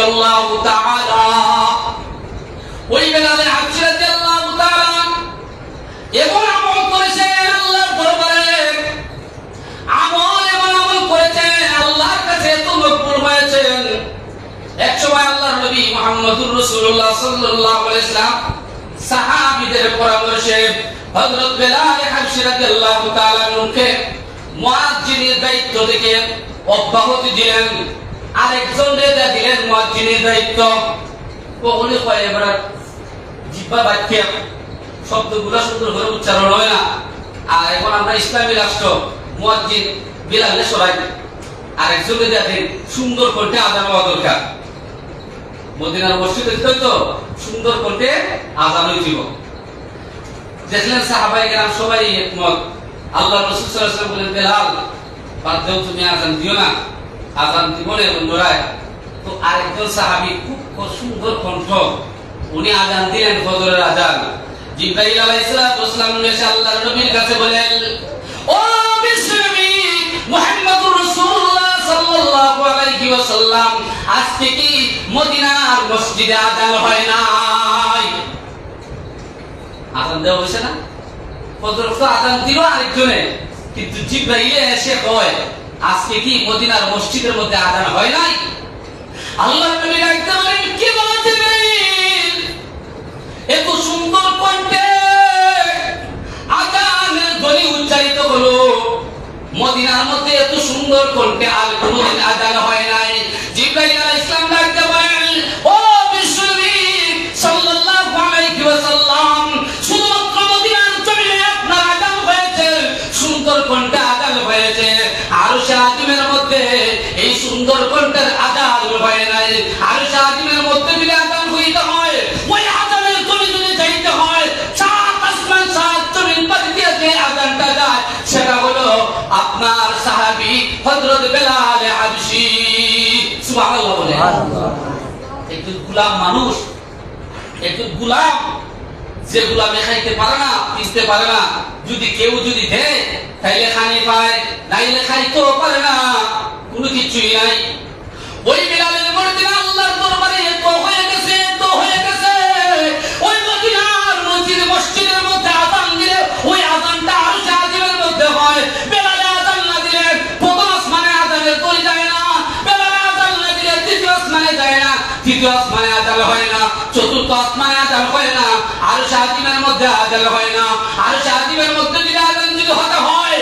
রাদিয়াল্লাহু তাআলা। ওই বেলাল হাবশী রাদিয়াল্লাহু তাআলা এমন আমল করেছেন আল্লাহর দরবারে, এমন আমল করেছেন আল্লাহর কাছে এত মকবুল হয়েছেন। এক সময় আল্লাহর নবী মুহাম্মদুর রাসূলুল্লাহ সাল্লাল্লাহু আলাইহি ওয়াসাল্লাম সাহাবীদের পরামর্শে হযরত বেলাল হাবশী রাদিয়াল্লাহু তাআলা নুকে মুয়াজ্জিনের দায়িত্ব থেকে অব্যাহতি দিলেন, আরেকজনকে দিলেন মুয়াজ্জিনের দায়িত্ব। কখনই কয় এবার জিহ্বা বাক্যে শব্দগুলো সুন্দর করে উচ্চারণ হয় না। আর এখন আমরা ইসলামী রাষ্ট্র, মুয়াজ্জিন বিলালে সরাই আরেকজনকে দেখেন সুন্দর কণ্ঠে আযান হওয়া দরকার। মদিনার মসজিদে তো সুন্দর কণ্ঠে আযান হইছিল। দেখলেন সাহাবায়ে কেরাম সবাই একমত। আল্লাহ রাসূল সাল্লাল্লাহু আলাইহি ওয়াসাল্লাম বলেন, বেলাল বাদ দাও, তুমি আযান দিও না, আযান দিব না বন্ধুরা। তো আরেকজন সাহাবী খুব সুন্দর কণ্ঠ, উনি আযান দিলেন ফজরের আযান। জিবরাইল আলাইহিস সালাতু ওয়াস সালাম এসে আল্লাহর নবীর কাছে বলেন, ও বিশ্বনবী মুহাম্মদুর রাসূলুল্লাহ সাল্লাল্লাহু আলাইহি ওয়াসাল্লাম, আজকে কি মদিনার মসজিদে আযান হয় নাই? আযান দেওয়া হয়েছে না? ফজর তো আযান দিল আরেকজনে, কিন্তু জিবরাইল এসে কয়, আজকে কি মদিনার মসজিদের মধ্যে আযান হয় নাই? আল্লাহর নবী ডাকতে বলেন, কি বলেন জিবরাইল? এত সুন্দর কণ্ঠে আযানের ধ্বনি উচ্চারিত হলো, মদিনার মধ্যে এত সুন্দর কণ্ঠে আর কোনদিন আযান হয় নাই। জিবরাইল আলাইহিস সালাম ডাকতে বলেন, ও বিশ্বনবী সাল্লাল্লাহু আলাইহি ওয়াসাল্লাম, শুধুমাত্র মদিনার জমিনে আপনার আযান হয়েছে, সুন্দর কণ্ঠে আযান হয়েছে, আরশে আজিমের মধ্যে এই সুন্দর কণ্ঠের আযান হয় নাই। আরশে আজিমের মধ্যে যদি আযান হইতে হয়, ওই আযানের ধ্বনি যদি যাইতে হয়, সাত আসমান সাত জমিন পার দিয়ে যে আযানটা যায়, সেটা হলো আপনার সাহাবী হযরত বেলাল হাবশী। সুবহানাল্লাহ বলে। একজন গোলাম মানুষ, একজন গোলাম, যে গোলামে খাইতে পারে না, পিছতে পারে না, যদি কেউ যদি দেয় তাইলে খানি পায়, নাইলে খাইতেও পারে না, কোনো কিছুই নাই। ওই বেলালের মর্যাদা আল্লাহর দরবারে এত হয়ে গেছে, এত হয়ে গেছে, ওই মদিনার মসজিদের মধ্যে আযান দিলে ওই আযানটা আরশে আজিমের মধ্যে হয়। বেলালে আযান না দিলে প্রথম আসমানে আযানের ধ্বনি যায় না, বেলালে আযান না দিলে দ্বিতীয় আসমানে যায় না, তৃতীয় আসমানে আযান হয় না, চতুর্থ আসমানে আযান হয় না, আরশে আজিমের মধ্যে আযান হয় না। আরশে আজিমের মধ্যে যদি আযান যদি হতে হয়,